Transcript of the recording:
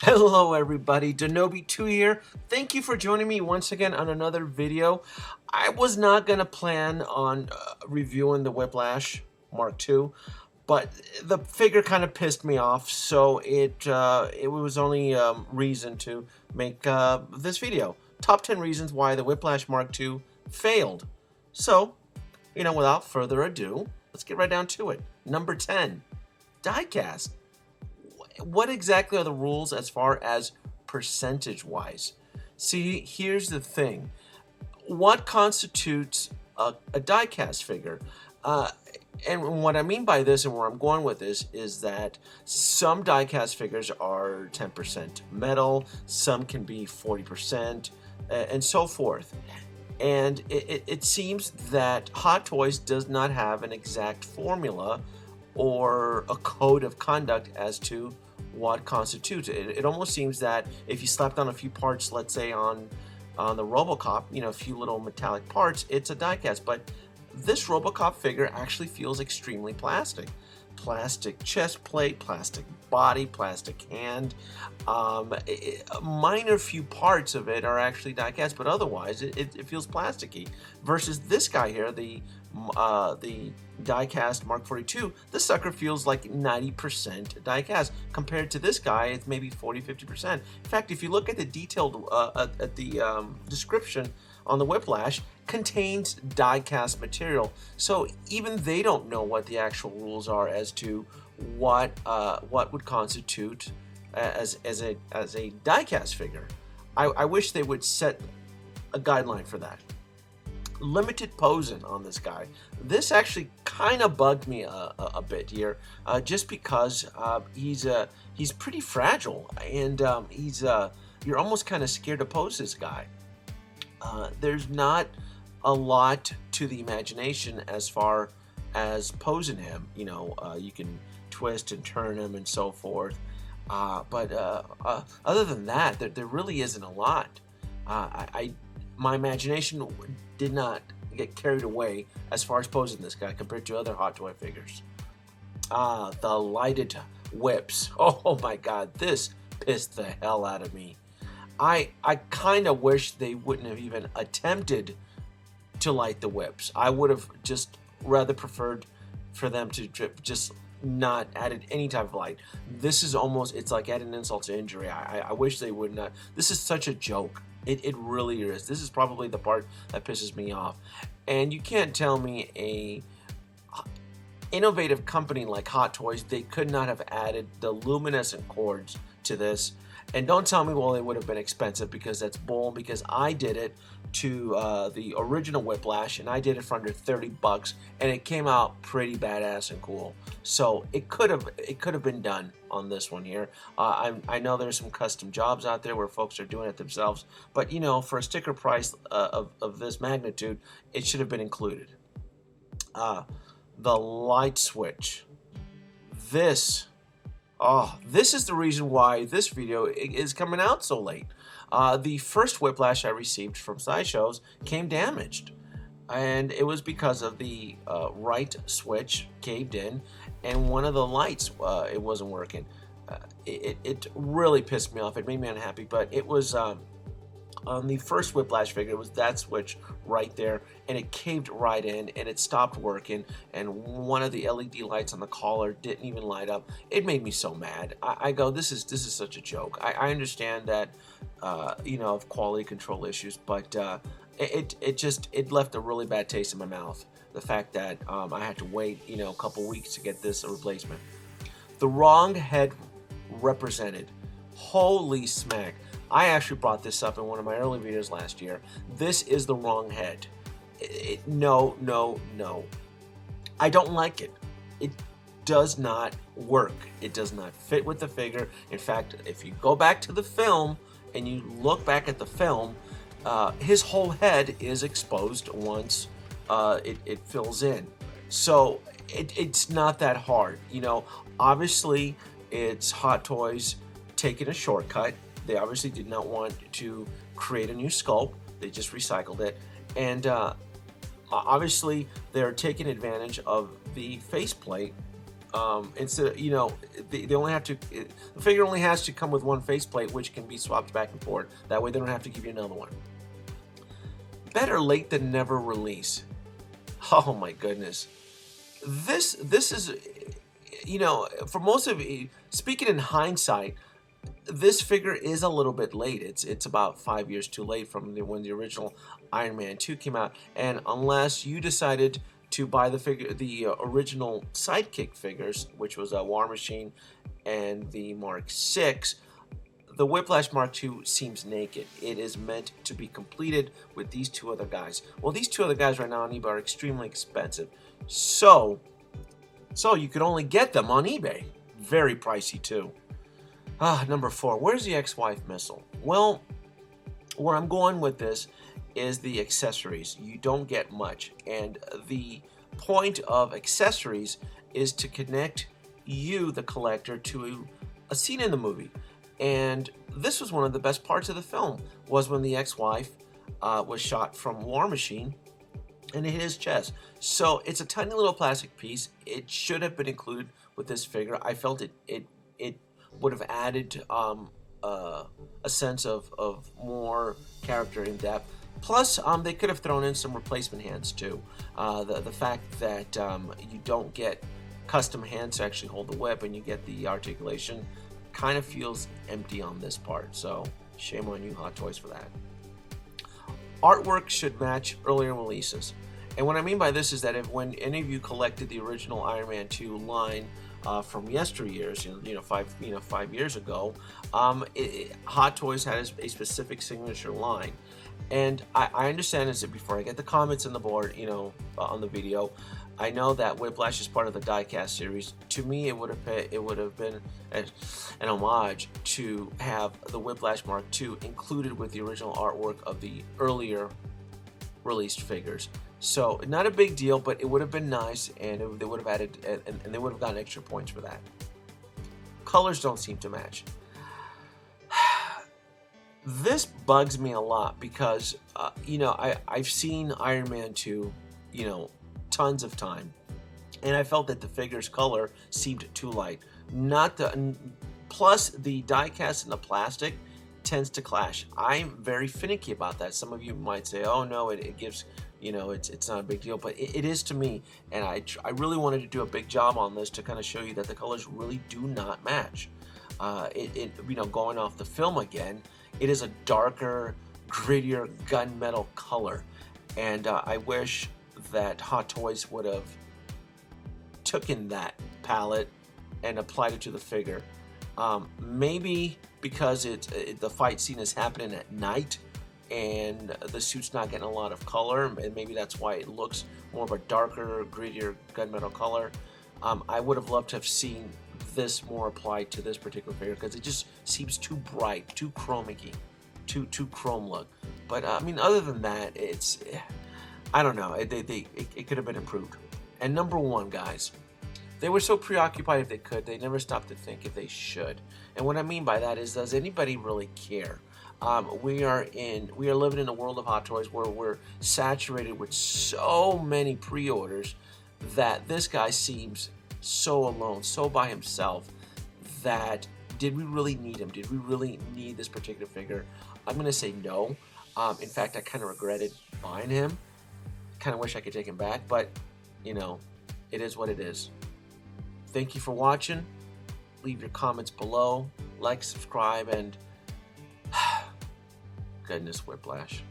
Hello everybody, Denobi2 here. Thank you for joining me once again on another video. I was not going to plan on reviewing the Whiplash Mark II, but the figure kind of pissed me off, so it was only reason to make this video. Top 10 reasons why the Whiplash Mark II failed. So, without further ado, let's get right down to it. Number 10, Diecast. What exactly are the rules as far as percentage wise? See, here's the thing. What constitutes a die-cast figure? And what I mean by this and where I'm going with this is that some die-cast figures are 10% metal, some can be 40%, and so forth. And it seems that Hot Toys does not have an exact formula or a code of conduct as to what constitutes it. It almost seems that if you slapped on a few parts, let's say on the RoboCop, a few little metallic parts, it's a diecast. But this RoboCop figure actually feels extremely plastic. Plastic chest plate, plastic body, plastic hand. A minor few parts of it are actually diecast, but otherwise it feels plasticky. Versus this guy here, the diecast Mark 42, this sucker feels like 90% diecast. Compared to this guy, it's maybe 40-50%. In fact, if you look at the detailed at the description on the Whiplash, contains diecast material, so even they don't know what the actual rules are as to what would constitute as a diecast figure. I wish they would set a guideline for that. Limited Posen on this guy. This actually kind of bugged me a bit here, just because he's pretty fragile, and you're almost kind of scared to pose this guy. There's not a lot to the imagination as far as posing him. You can twist and turn him and so forth. But other than that, there really isn't a lot. My imagination did not get carried away as far as posing this guy compared to other Hot Toy figures. The lighted whips. Oh my God, this pissed the hell out of me. I kind of wish they wouldn't have even attempted to light the whips. I would have just rather preferred for them to just not added any type of light. This is almost, it's like adding insult to injury. I wish they would not. This is such a joke. It really is. This is probably the part that pisses me off. And you can't tell me a innovative company like Hot Toys, they could not have added the luminescent cords to this. And don't tell me, well, it would have been expensive, because that's bull, because I did it to the original Whiplash, and I did it for under 30 bucks, and it came out pretty badass and cool. So it could have been done on this one here. I know there's some custom jobs out there where folks are doing it themselves, but for a sticker price of this magnitude, it should have been included. The light switch. This is the reason why this video is coming out so late. The first Whiplash I received from Sideshows came damaged, and it was because of the right switch caved in, and one of the lights, it wasn't working. It really pissed me off. It made me unhappy, but it was on the first Whiplash figure, it was that switch right there, and it caved right in, and it stopped working, and one of the LED lights on the collar didn't even light up. It made me so mad. I go, this is such a joke. I understand that, of quality control issues, but it left a really bad taste in my mouth. The fact that I had to wait, a couple weeks to get this replacement. The wrong head represented. Holy smack. I actually brought this up in one of my early videos last year. This is the wrong head. No. I don't like it. It does not work. It does not fit with the figure. In fact, if you go back to the film and you look back at the film, his whole head is exposed once it fills in. So it's not that hard. Obviously it's Hot Toys taking a shortcut. They obviously did not want to create a new sculpt. They just recycled it. And obviously, they're taking advantage of the faceplate Instead of, they only have to, the figure only has to come with one faceplate, which can be swapped back and forth. That way they don't have to give you another one. Better late than never release. Oh my goodness. This is, for most of you, speaking in hindsight, this figure is a little bit late. It's about 5 years too late from when the original Iron Man 2 came out. And unless you decided to buy the original Sidekick figures, which was a War Machine and the Mark VI, the Whiplash Mark II seems naked. It is meant to be completed with these two other guys. Well, these two other guys right now on eBay are extremely expensive. So you could only get them on eBay. Very pricey too. Number 4, where's the ex-wife missile? Well, where I'm going with this is the accessories. You don't get much, and the point of accessories is to connect you, the collector, to a scene in the movie. And this was one of the best parts of the film, was when the ex-wife was shot from War Machine and it hit his chest. So it's a tiny little plastic piece. It should have been included with this figure. I felt it would have added a sense of more character in depth. Plus, they could have thrown in some replacement hands too. The fact that you don't get custom hands to actually hold the whip and you get the articulation kind of feels empty on this part. So shame on you, Hot Toys, for that. Artwork should match earlier releases. And what I mean by this is that when any of you collected the original Iron Man 2 line from yesteryears, 5 years ago, Hot Toys had a specific signature line. And I understand is that before I get the comments on the board, on the video, I know that Whiplash is part of the Diecast series. To me, it would have been an homage to have the Whiplash Mark II included with the original artwork of the earlier released figures. So not a big deal, but it would have been nice, and they would have added, and they would have gotten extra points for that. Colors don't seem to match. This bugs me a lot because, I've seen Iron Man 2, tons of time, and I felt that the figure's color seemed too light. Plus the die cast and the plastic tends to clash. I'm very finicky about that. Some of you might say, oh no, it gives, it's not a big deal, but it is to me, and I really wanted to do a big job on this to kind of show you that the colors really do not match. Going off the film again, it is a darker, grittier gunmetal color, and I wish that Hot Toys would have taken that palette and applied it to the figure. Maybe because the fight scene is happening at night and the suit's not getting a lot of color, and maybe that's why it looks more of a darker, grittier gunmetal color. I would have loved to have seen this more applied to this particular figure because it just seems too bright, too chromic-y, too chrome look. But other than that, I don't know. It could have been improved. And number 1, guys, they were so preoccupied if they could, they never stopped to think if they should. And what I mean by that is, does anybody really care? We are living in a world of Hot Toys where we're saturated with so many pre-orders that this guy seems so alone, so by himself, that did we really need him? Did we really need this particular figure? I'm going to say no. In fact, I kind of regretted buying him. Kind of wish I could take him back, but it is what it is. Thank you for watching. Leave your comments below, like, subscribe, and goodness, Whiplash.